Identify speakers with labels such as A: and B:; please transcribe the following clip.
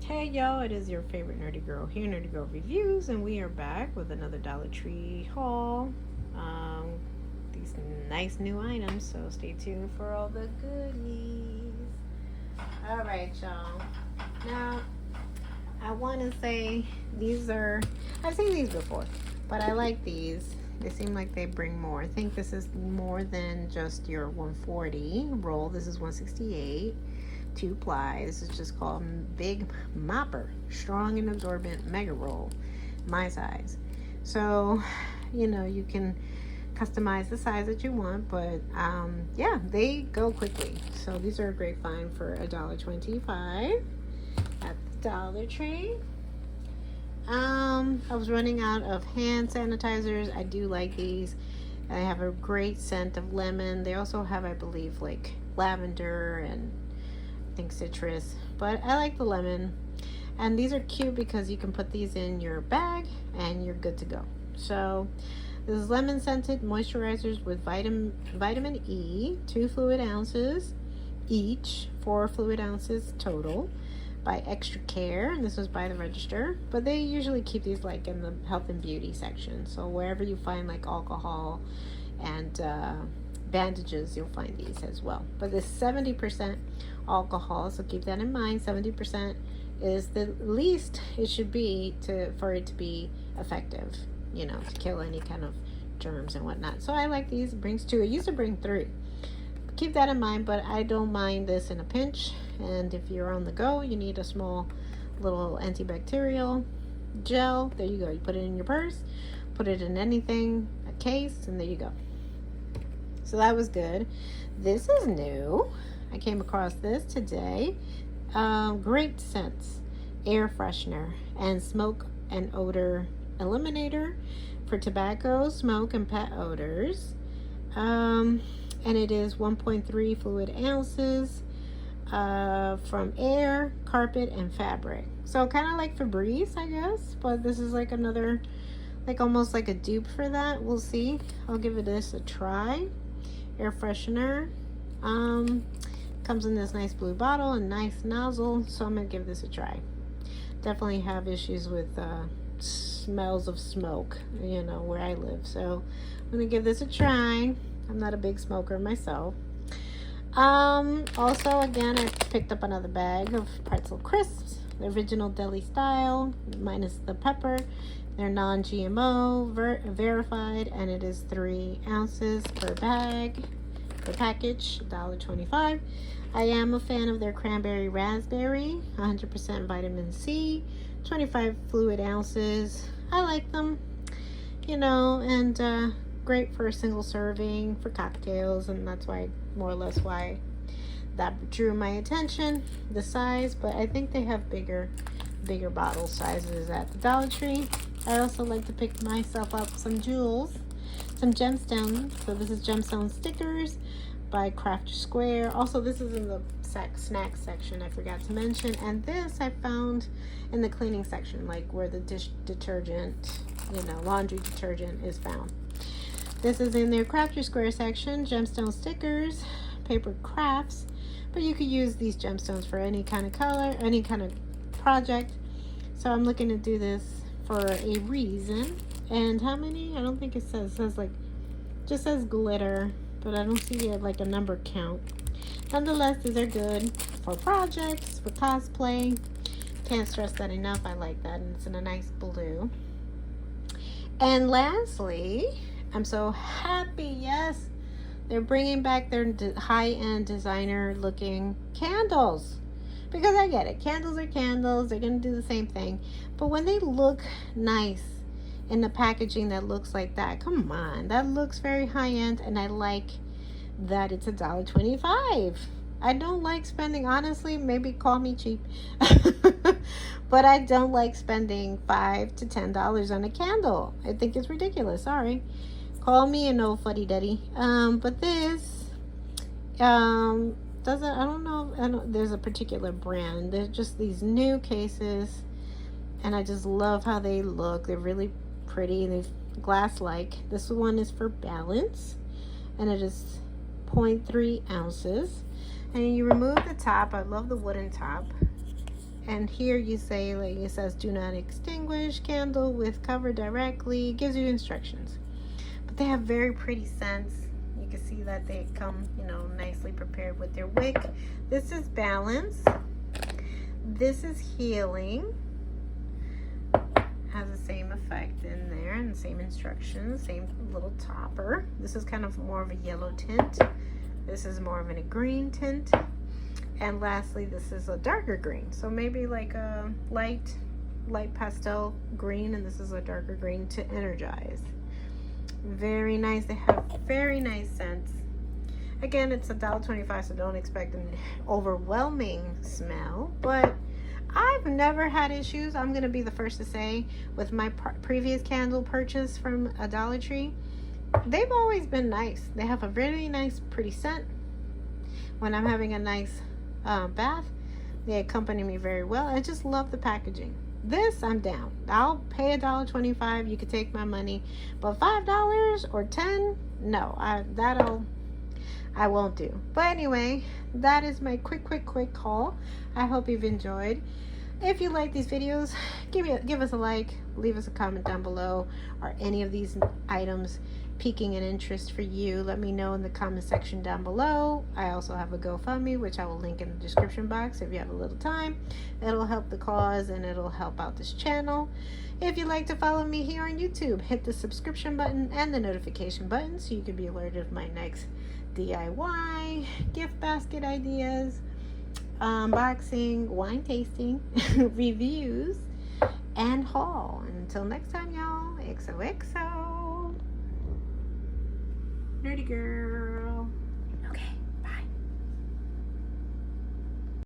A: Hey yo, it is your favorite nerdy girl here, Nerdy Girl Reviews, and we are back with another Dollar Tree haul. Um, these nice new items, so stay tuned for all the goodies. All right, y'all. Now, I want to say I've seen these before, but I like these. They seem like they bring more. I think this is more than just your 140 roll. This is 168. 2-ply. This is just called Big Mopper Strong and Absorbent Mega Roll, my size. So, you can customize the size that you want, but yeah, they go quickly. So these are a great find for $1.25 at the Dollar Tree. I was running out of hand sanitizers. I do like these. They have a great scent of lemon. They also have, I believe, like lavender and think citrus, but I like the lemon. And these are cute because you can put these in your bag and you're good to go. So this is lemon scented moisturizers with vitamin E, 2 fluid ounces each, 4 fluid ounces total, by Extra Care, and this was by the register. But they usually keep these like in the health and beauty section, so wherever you find like alcohol and bandages, you'll find these as well. But this 70% alcohol, so keep that in mind. 70% is the least it should be for it to be effective, to kill any kind of germs and whatnot. So I like these. It brings 2. It used to bring 3. Keep that in mind, but I don't mind this in a pinch. And if you're on the go, you need a small little antibacterial gel. There you go. You put it in your purse, put it in anything, a case, and there you go. So that was good. This is new. I came across this today. Great scents, air freshener, and smoke and odor eliminator for tobacco, smoke, and pet odors. And it is 1.3 fluid ounces from air, carpet, and fabric. So kind of like Febreze, I guess, but this is like another, like almost like a dupe for that. We'll see. I'll give this a try. Air freshener. Comes in this nice blue bottle and nice nozzle, so I'm gonna give this a try. Definitely have issues with smells of smoke, where I live, so I'm gonna give this a try. I'm not a big smoker myself. Also, again, I picked up another bag of pretzel crisps, the original deli style, minus the pepper. They're non-GMO, verified, and it is 3 ounces per bag, per package, $1.25. I am a fan of their cranberry raspberry, 100% vitamin C, 25 fluid ounces. I like them, and great for a single serving for cocktails, and that's more or less why that drew my attention, the size. But I think they have bigger bottle sizes at the Dollar Tree. I also like to pick myself up some jewels, some gemstones. So this is gemstone stickers by Craft Square. Also, this is in the snack section, I forgot to mention. And this I found in the cleaning section, like where the dish detergent, laundry detergent is found. This is in their Craft Square section, gemstone stickers, paper crafts. But you could use these gemstones for any kind of color, any kind of project. So I'm looking to do this for a reason. And how many? I don't think it says. It says like, just says glitter, but I don't see like a number count. Nonetheless, these are good for projects, for cosplay. Can't stress that enough. I like that, and it's in a nice blue. And lastly, I'm so happy. Yes, they're bringing back their high-end designer-looking candles. Because I get it. Candles are candles. They're going to do the same thing. But when they look nice in the packaging that looks like that, come on. That looks very high-end, and I like that it's $1.25. I don't like spending, honestly, maybe call me cheap. But I don't like spending $5 to $10 on a candle. I think it's ridiculous. Sorry. Call me an old fuddy-duddy. But this doesn't, I don't know, there's a particular brand. They're just these new cases, and I just love how they look. They're really pretty. They're glass-like. This one is for balance, and it is 0.3 ounces. And you remove the top. I love the wooden top. And here you say, like, it says do not extinguish candle with cover directly. It gives you instructions. But they have very pretty scents. You can see that they come, you know, nicely prepared with their wick. This is balance. This is healing. Has the same effect in there and the same instructions, same little topper. This is kind of more of a yellow tint. This is more of a green tint. And lastly, this is a darker green. So maybe like a light pastel green, and this is a darker green to energize. Very nice. They have very nice scents. Again, it's $1.25, so don't expect an overwhelming smell, but I've never had issues. I'm going to be the first to say, with my previous candle purchase from a Dollar Tree, they've always been nice. They have a really nice, pretty scent. When I'm having a nice bath, they accompany me very well. I just love the packaging. This, I'm down. I'll pay $1.25. You could take my money, but $5 or $10, no, I won't do. But anyway, that is my quick haul. I hope you've enjoyed. If you like these videos, give us a like, leave us a comment down below. Are any of these items piquing an interest for you? Let me know in the comment section down below. I also have a GoFundMe, which I will link in the description box if you have a little time. It'll help the cause and it'll help out this channel. If you'd like to follow me here on YouTube, hit the subscription button and the notification button so you can be alerted of my next DIY, gift basket ideas, unboxing, wine tasting, reviews, and haul. And until next time, y'all, XOXO. Nerdy girl.